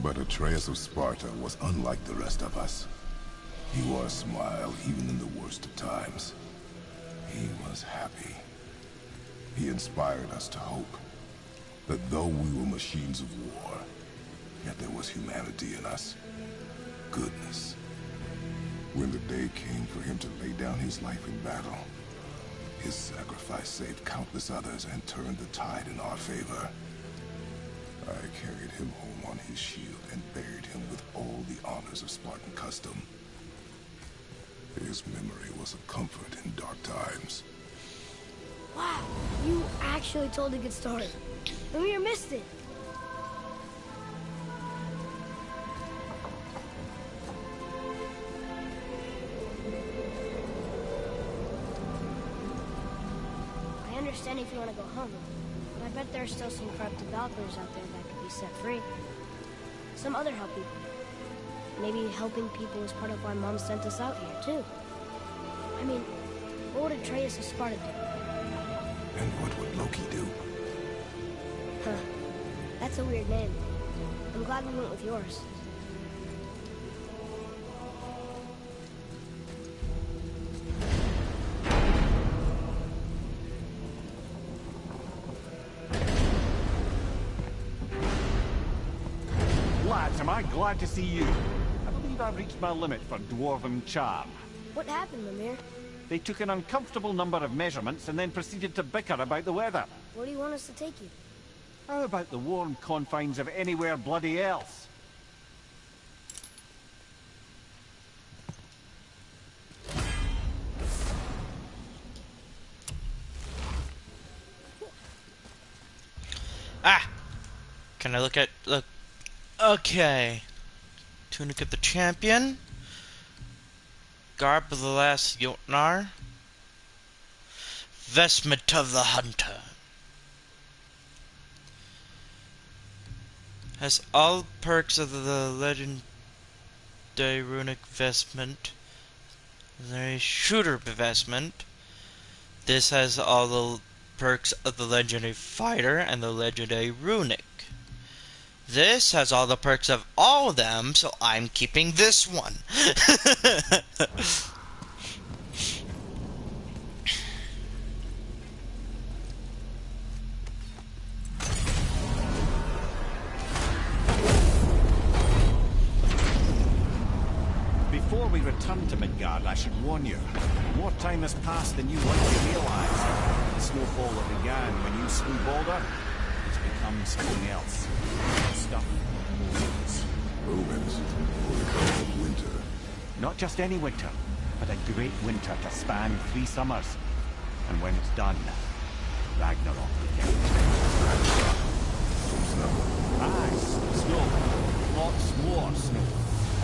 But Atreus of Sparta was unlike the rest of us. He wore a smile even in the worst of times. He was happy. He inspired us to hope that though we were machines of war, yet there was humanity in us. Goodness. When the day came for him to lay down his life in battle, his sacrifice saved countless others and turned the tide in our favor. I carried him home on his shield and buried him with all the honors of Spartan custom. His memory was a comfort in dark times. Wow, you actually told a good story. Lemire missed it. I understand if you want to go home, but I bet there are still some corrupted Valkyries out there that could be set free. Some other help people. Maybe helping people is part of why Mom sent us out here, too. I mean, what would Atreus of Sparta do? And what would Loki do? Huh. That's a weird name. I'm glad we went with yours. Lads, am I glad to see you. I believe I've reached my limit for dwarven charm. What happened, Mimir? They took an uncomfortable number of measurements and then proceeded to bicker about the weather. Where do you want us to take you? How about the warm confines of anywhere bloody else? Ah! Can I look? Okay. Tunic of the Champion. Garb of the Last Jotnar. Vestment of the Hunter. Has all perks of the legendary runic vestment. The shooter vestment. This has all the perks of the legendary fighter and the legendary runic. This has all the perks of all of them, so I'm keeping this one. Before we return to Midgard, I should warn you. More time has passed than you likely realize. The snowfall that began when you slew Balder has become something else. Stuff. Omens. Or the cold of winter. Not just any winter, but a great winter to span 3 summers. And when it's done, Ragnarok begins. Snow. Aye, snow. Lots more snow.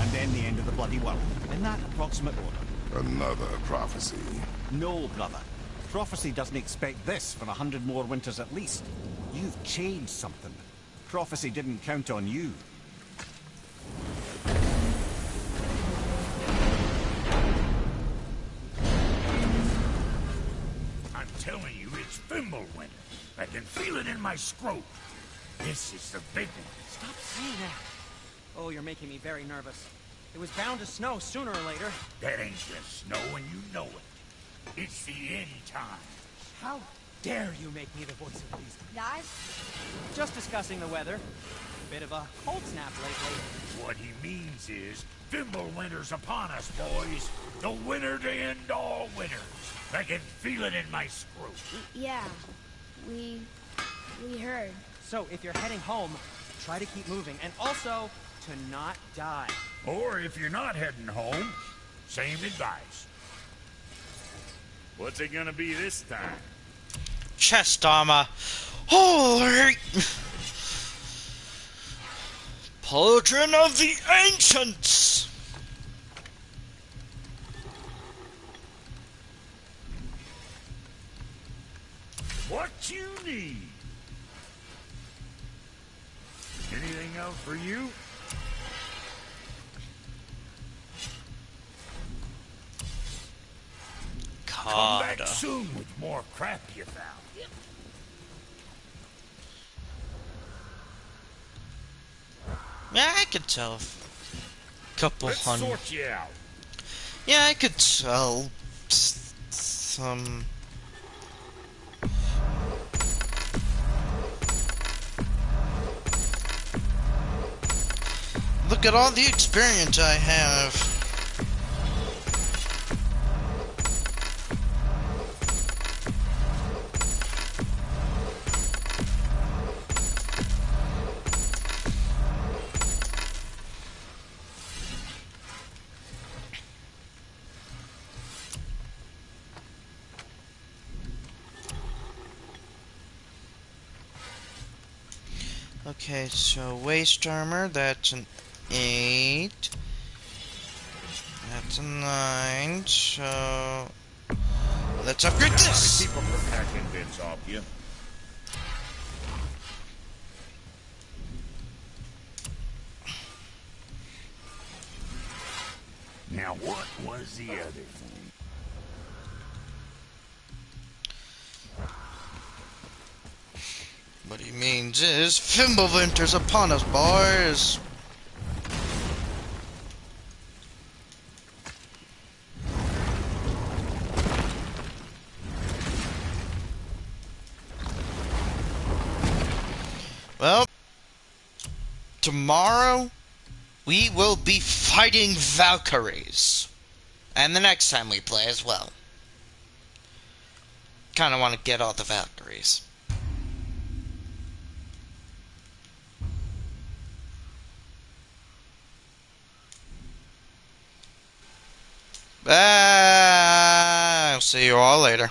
And then the end of the bloody world. In that approximate order. Another prophecy. No, brother. Prophecy doesn't expect this for 100 more winters at least. You've changed something. Prophecy didn't count on you. I'm telling you, it's Fimbulwinter. I can feel it in my scrope. This is the big one. Stop saying that. Oh, you're making me very nervous. It was bound to snow sooner or later. That ain't just snow, and you know it. It's the end time. How dare you make me the voice of reason? Guys? Just discussing the weather. Bit of a cold snap lately. What he means is, Fimbulwinter's upon us, boys. The winter to end all winters. I can feel it in my scrope. Yeah. We heard. So, if you're heading home, try to keep moving. And also, to not die. Or if you're not heading home, same advice. What's it gonna be this time? Chest armor. Holy! Pauldron of the Ancients! What you need? Anything else for you? Come back soon with more crap you found. Yeah, I could tell. Couple Let's hundred. sort you out. Yeah, I could tell some. Look at all the experience I have. Okay, so waist armor, that's an 8. That's a 9, so let's upgrade this! Keep up the packing bits off you. Now what was the other thing? What he means is, Fimbulwinter's upon us, boys! Well, tomorrow we will be fighting Valkyries. And the next time we play as well. Kinda want to get all the Valkyries. Bye! I'll see you all later.